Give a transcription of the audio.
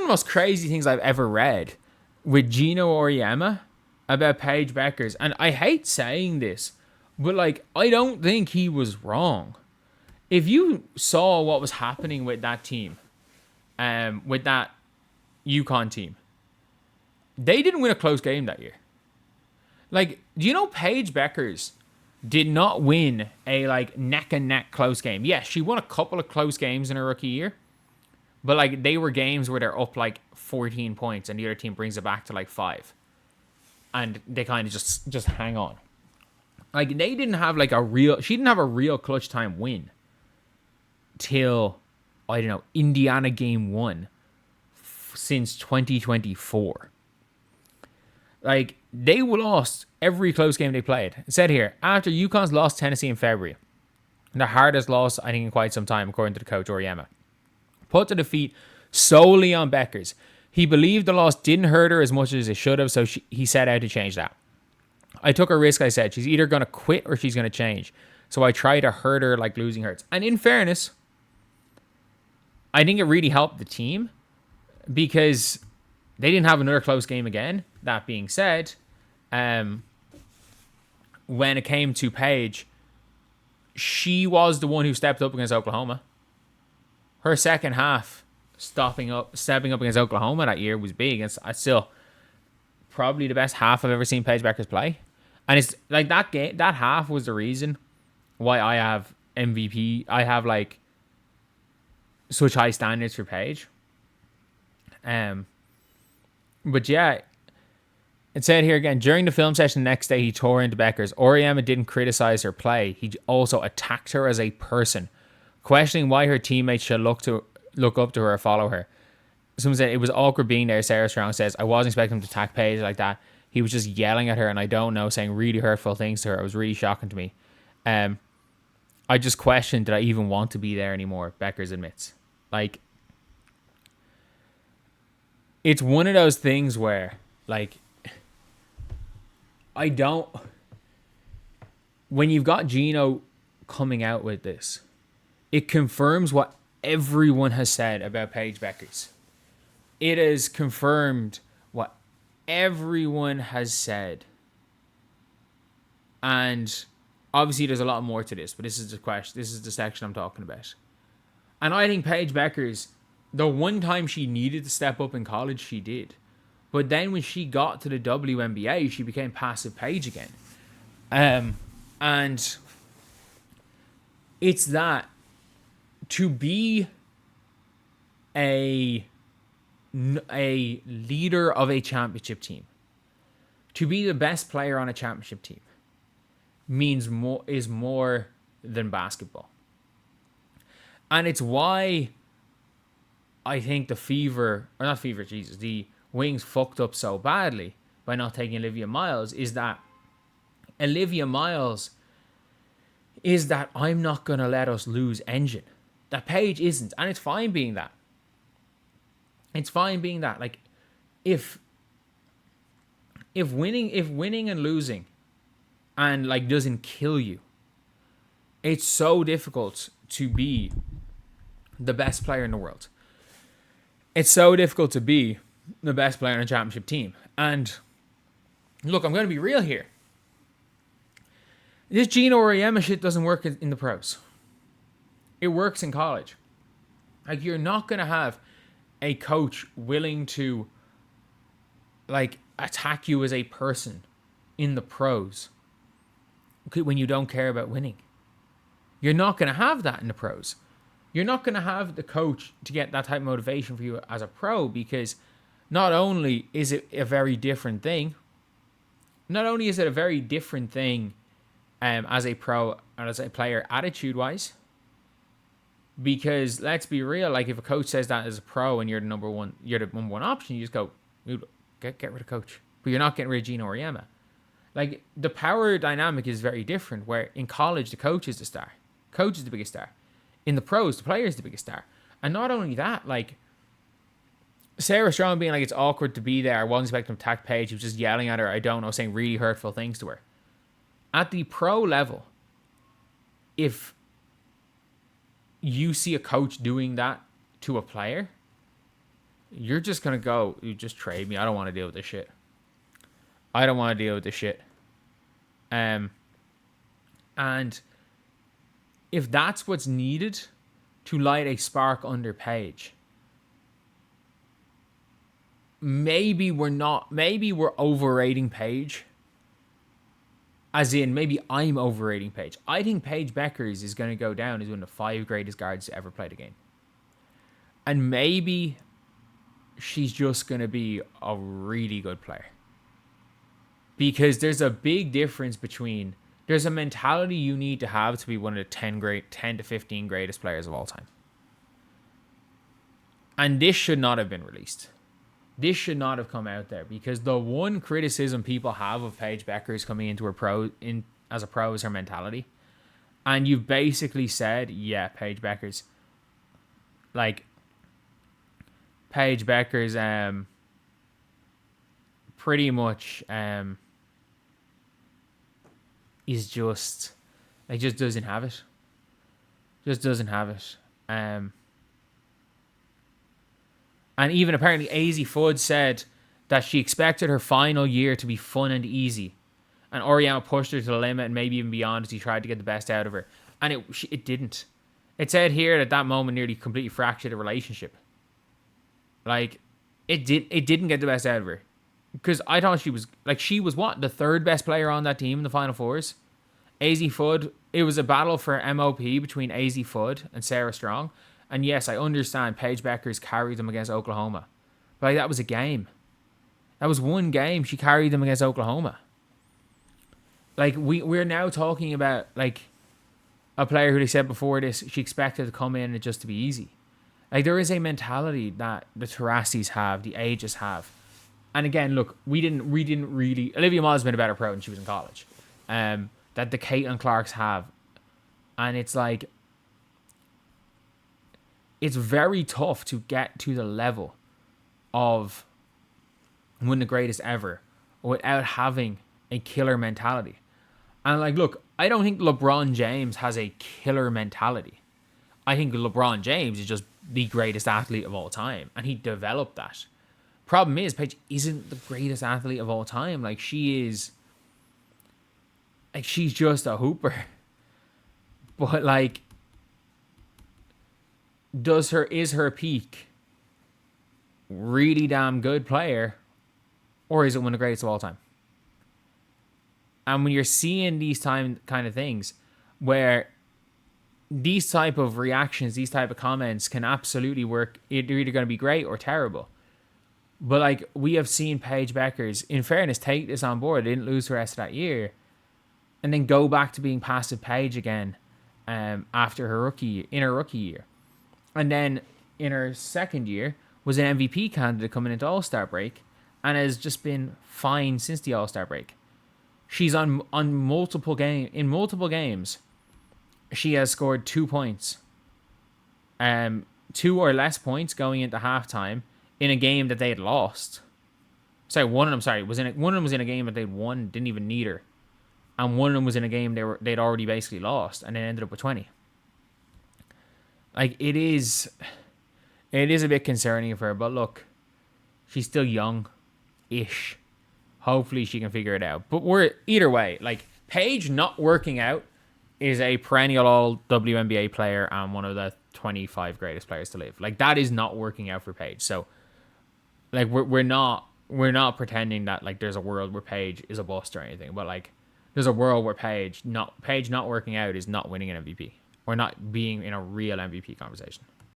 the most crazy things I've ever read with Gino Auriemma about Paige Bueckers. And I hate saying this, but like, I don't think he was wrong. If you saw what was happening with that team, with that UConn team, they didn't win a close game that year. Like, do you know Paige Bueckers did not win a like neck and neck close game? Yes, she won a couple of close games in her rookie year, but like they were games where they're up like 14 points and the other team brings it back to like 5, and they kind of just hang on. Like, they didn't have like she didn't have a real clutch time win till, I don't know, Indiana game 1 since 2024. Like, they lost every close game they played. It said here, after UConn's lost Tennessee in February, the hardest loss, I think, in quite some time, according to the coach, Auriemma, put the defeat solely on Bueckers. He believed the loss didn't hurt her as much as it should have, so he set out to change that. I took a risk, I said. She's either going to quit or she's going to change. So I tried to hurt her like losing hurts. And in fairness, I think it really helped the team because they didn't have another close game again. That being said, when it came to Paige, she was the one who stepped up against Oklahoma. Her second half, stepping up against Oklahoma that year was big. It's still probably the best half I've ever seen Paige Bueckers play. And it's like that game, that half was the reason why I have MVP. I have like such high standards for Paige. But yeah, it said here again, during the film session the next day, he tore into Bueckers. Auriemma didn't criticize her play. He also attacked her as a person, questioning why her teammates should look up to her or follow her. Someone said it was awkward being there. Sarah Strong says, I wasn't expecting him to attack Paige like that. He was just yelling at her, and I don't know, saying really hurtful things to her. It was really shocking to me. I just questioned, did I even want to be there anymore? Bueckers admits. Like, it's one of those things where, like, when you've got Gino coming out with this, it confirms what everyone has said about Paige Bueckers. It has confirmed what everyone has said. And obviously there's a lot more to this, but this is the question. This is the section I'm talking about. And I think Paige Bueckers, the one time she needed to step up in college, she did. But then when she got to the WNBA, she became passive Paige again. And it's that to be a leader of a championship team, to be the best player on a championship team, is more than basketball. And it's why I think the Wings fucked up so badly by not taking Olivia Miles, is that Olivia Miles is that I'm not going to let us lose engine. That Paige isn't. And it's fine being that. It's fine being that. Like, if winning and losing and like doesn't kill you, it's so difficult to be the best player in the world. It's so difficult to be the best player on a championship team. And look, I'm going to be real here. This Gino Auriemma shit doesn't work in the pros. It works in college. Like, you're not going to have a coach willing to like attack you as a person in the pros when you don't care about winning. You're not going to have that in the pros. You're not going to have the coach to get that type of motivation for you as a pro, because not only is it a very different thing, as a pro and as a player attitude-wise, because let's be real, like if a coach says that as a pro and you're the number one option, you just go, get rid of coach. But you're not getting rid of Gino Auriemma. Like, the power dynamic is very different, where in college the coach is the star. Coach is the biggest star. In the pros, the player is the biggest star. And not only that, like Sarah Strong being like, it's awkward to be there. I wasn't expecting to attack Paige. He was just yelling at her, I don't know, saying really hurtful things to her. At the pro level, if you see a coach doing that to a player, you're just going to go, you just trade me. I don't want to deal with this shit. I don't want to deal with this shit. And if that's what's needed to light a spark under Paige, maybe we're overrating Paige. As in, maybe I'm overrating Paige. I think Paige Bueckers is going to go down as one of the 5 greatest guards to ever play the game. And maybe she's just going to be a really good player. Because there's a big difference between... There's a mentality you need to have to be one of the 10 to 15 greatest players of all time. And this should not have been released. This should not have come out there, because the one criticism people have of Paige Bueckers coming into as a pro is her mentality. And you've basically said, yeah, Paige Bueckers, pretty much is just doesn't have it. Just doesn't have it. And even apparently AZ Fudd said that she expected her final year to be fun and easy. And Oriana pushed her to the limit and maybe even beyond as he tried to get the best out of her. And it didn't. It said here that moment nearly completely fractured the relationship. Like, it didn't get the best out of her. Because I thought she was what? The 3rd best player on that team in the Final Fours? AZ Fudd. It was a battle for MOP between AZ Fudd and Sarah Strong. And yes, I understand Paige Bueckers carried them against Oklahoma. But that was a game. That was one game she carried them against Oklahoma. Like, we're now talking about, like, a player who they said before this, she expected to come in and just to be easy. Like, there is a mentality that the Taurasis have, the Ages have. And again, look, we didn't really... Olivia Moss has been a better pro when she was in college. That the Caitlin Clarks have. And it's like... It's very tough to get to the level of one of the greatest ever without having a killer mentality. And like, look, I don't think LeBron James has a killer mentality. I think LeBron James is just the greatest athlete of all time, and he developed that. Problem is, Paige isn't the greatest athlete of all time. Like, she's just a hooper. But like, is her peak really damn good player, or is it one of the greatest of all time? And when you're seeing these kind of things where these type of reactions, these type of comments can absolutely work, they're either going to be great or terrible. But like, we have seen Paige Bueckers, in fairness, take this on board. They didn't lose the rest of that year, and then go back to being passive Paige again after her rookie year. And then in her second year was an MVP candidate coming into All-Star break, and has just been fine since the All-Star break. She's on multiple games. She has scored 2 points. 2 or less points going into halftime in a game that they had lost. One of them was in a game that they'd won, didn't even need her. And one of them was in a game they'd already basically lost, and then ended up with 20. Like, it is a bit concerning for her, but look, she's still young-ish. Hopefully she can figure it out. But either way, like, Paige not working out is a perennial all WNBA player and one of the 25 greatest players to live. Like, that is not working out for Paige. So, like, we're not pretending that, like, there's a world where Paige is a bust or anything. But, like, there's a world where Paige not working out is not winning an MVP. Or not being in a real MVP conversation.